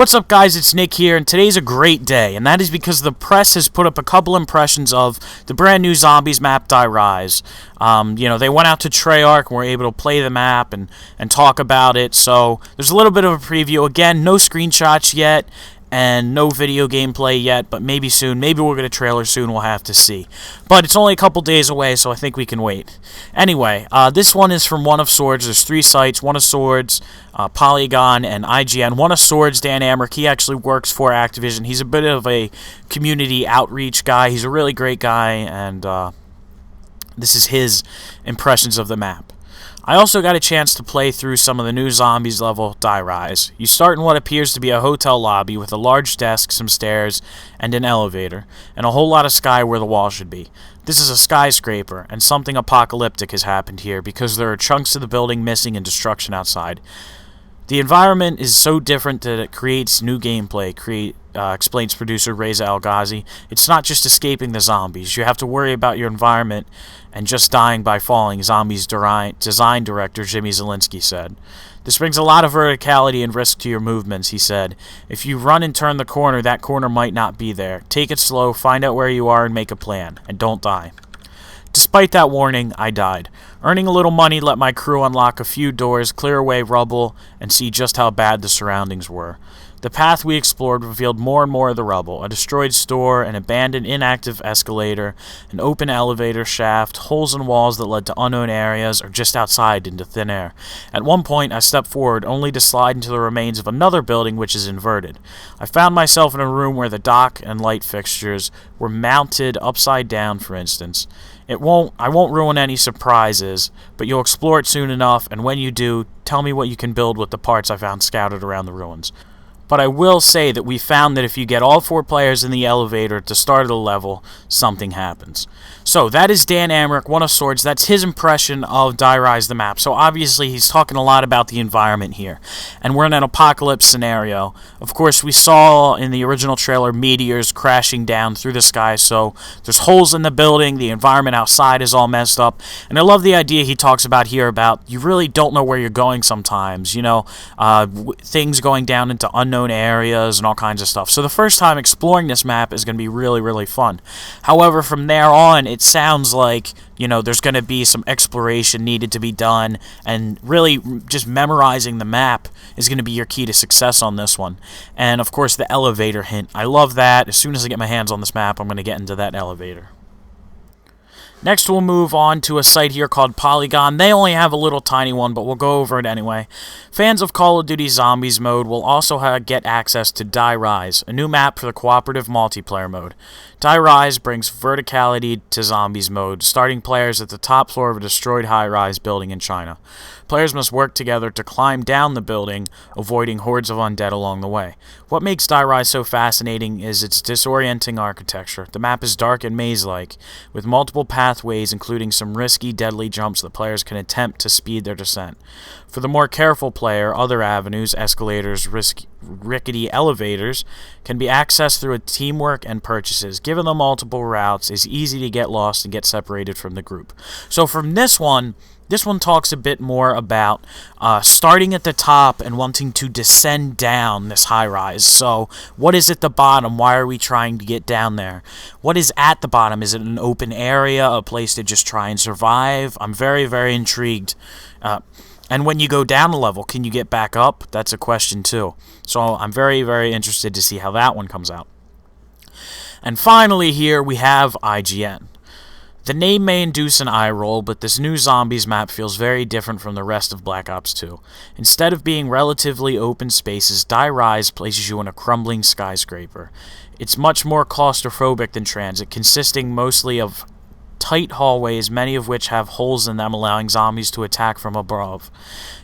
What's up, guys? It's Nick here, and today's a great day, and that is because the press has put up a couple impressions of the brand new Zombies map, Die Rise. They went out to Treyarch and were able to play the map and talk about it, so there's a little bit of a preview. Again, no screenshots yet, and no video gameplay yet, but maybe soon. Maybe we'll get a trailer soon, we'll have to see. But it's only a couple days away, so I think we can wait. Anyway, this one is from One of Swords. There's 3 sites, One of Swords, Polygon, and IGN. One of Swords, Dan Amrich, he actually works for Activision. He's a bit of a community outreach guy. He's a really great guy, and this is his impressions of the map. I also got a chance to play through some of the new Zombies level, Die Rise. You start in what appears to be a hotel lobby with a large desk, some stairs, and an elevator, and a whole lot of sky where the wall should be. This is a skyscraper, and something apocalyptic has happened here because there are chunks of the building missing and destruction outside. The environment is so different that it creates new gameplay, explains producer Reza El-Ghazi. It's not just escaping the zombies. You have to worry about your environment and just dying by falling, Zombies design director Jimmy Zielinski said. This brings a lot of verticality and risk to your movements, he said. If you run and turn the corner, that corner might not be there. Take it slow, find out where you are, and make a plan. And don't die. Despite that warning, I died. Earning a little money let my crew unlock a few doors, clear away rubble, and see just how bad the surroundings were. The path we explored revealed more and more of the rubble, a destroyed store, an abandoned inactive escalator, an open elevator shaft, holes in walls that led to unknown areas or just outside into thin air. At one point, I stepped forward only to slide into the remains of another building which is inverted. I found myself in a room where the dock and light fixtures were mounted upside down, for instance. I won't ruin any surprises, but you'll explore it soon enough, and when you do, tell me what you can build with the parts I found scattered around the ruins. But I will say that we found that if you get all 4 players in the elevator at the start of the level, something happens. So that is Dan Amrich, One of Swords. That's his impression of Die Rise the map. So obviously he's talking a lot about the environment here. And we're in an apocalypse scenario. Of course, we saw in the original trailer meteors crashing down through the sky. So there's holes in the building. The environment outside is all messed up. And I love the idea he talks about here about you really don't know where you're going sometimes. Things going down into unknown areas and all kinds of stuff. So the first time exploring this map is going to be really, really fun. However, from there on, it sounds like, there's going to be some exploration needed to be done, and really just memorizing the map is going to be your key to success on this one. And, of course, the elevator hint. I love that. As soon as I get my hands on this map, I'm going to get into that elevator. Next, we'll move on to a site here called Polygon. They only have a little tiny one, but we'll go over it anyway. Fans of Call of Duty Zombies mode will also get access to Die Rise, a new map for the cooperative multiplayer mode. Die Rise brings verticality to Zombies mode, starting players at the top floor of a destroyed high-rise building in China. Players must work together to climb down the building, avoiding hordes of undead along the way. What makes Die Rise so fascinating is its disorienting architecture. The map is dark and maze-like, with multiple pathways including some risky, deadly jumps that players can attempt to speed their descent. For the more careful player, other avenues, escalators, rickety elevators, can be accessed through teamwork and purchases. Given the multiple routes, it's easy to get lost and get separated from the group. So from this one talks a bit more about starting at the top and wanting to descend down this high-rise. So what is at the bottom? Why are we trying to get down there? What is at the bottom? Is it an open area, a place to just try and survive? I'm very, very intrigued. And when you go down a level, can you get back up? That's a question too. So I'm very, very interested to see how that one comes out. And finally here we have IGN. The name may induce an eye roll, but this new Zombies map feels very different from the rest of Black Ops 2. Instead of being relatively open spaces, Die Rise places you in a crumbling skyscraper. It's much more claustrophobic than Transit, consisting mostly of tight hallways, many of which have holes in them allowing zombies to attack from above.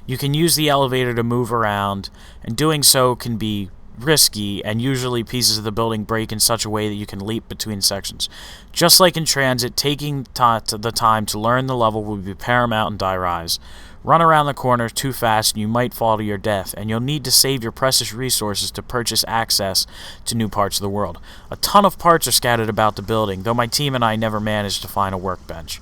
You can use the elevator to move around, and doing so can be risky, and usually pieces of the building break in such a way that you can leap between sections. Just like in Transit, taking the time to learn the level will be paramount in Die Rise. Run around the corner too fast and you might fall to your death, and you'll need to save your precious resources to purchase access to new parts of the world. A ton of parts are scattered about the building, though my team and I never managed to find a workbench.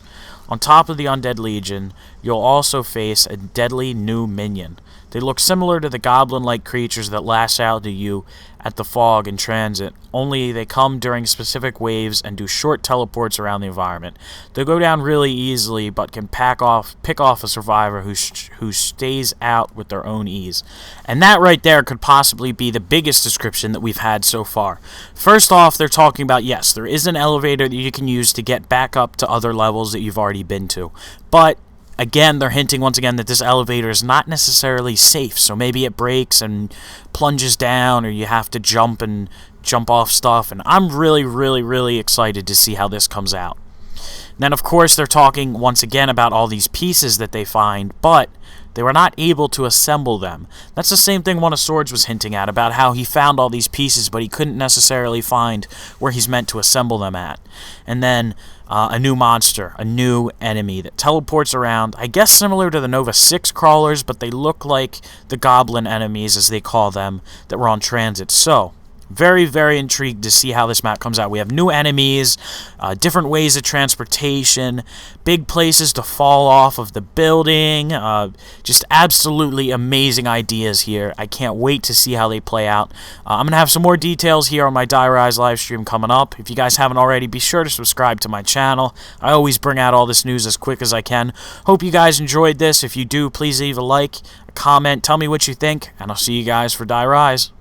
On top of the Undead Legion, you'll also face a deadly new minion. They look similar to the goblin-like creatures that lash out to you at the fog in transit, only they come during specific waves and do short teleports around the environment. They go down really easily, but can pick off a survivor who stays out with their own ease. And that right there could possibly be the biggest description that we've had so far. First off, they're talking about, yes, there is an elevator that you can use to get back up to other levels that you've already been to, but again, they're hinting once again that this elevator is not necessarily safe, so maybe it breaks and plunges down, or you have to jump off stuff, and I'm really excited to see how this comes out. And then, of course, they're talking once again about all these pieces that they find, but they were not able to assemble them. That's the same thing One of Swords was hinting at, about how he found all these pieces, but he couldn't necessarily find where he's meant to assemble them at. And then a new monster, a new enemy that teleports around, I guess similar to the Nova 6 crawlers, but they look like the goblin enemies, as they call them, that were on transit. So, very intrigued to see how this map comes out. We have new enemies, different ways of transportation, big places to fall off of the building, just absolutely amazing ideas here. I can't wait to see how they play out. I'm going to have some more details here on my Die Rise live stream coming up. If you guys haven't already, be sure to subscribe to my channel. I always bring out all this news as quick as I can. Hope you guys enjoyed this. If you do, please leave a like, a comment, tell me what you think, and I'll see you guys for Die Rise.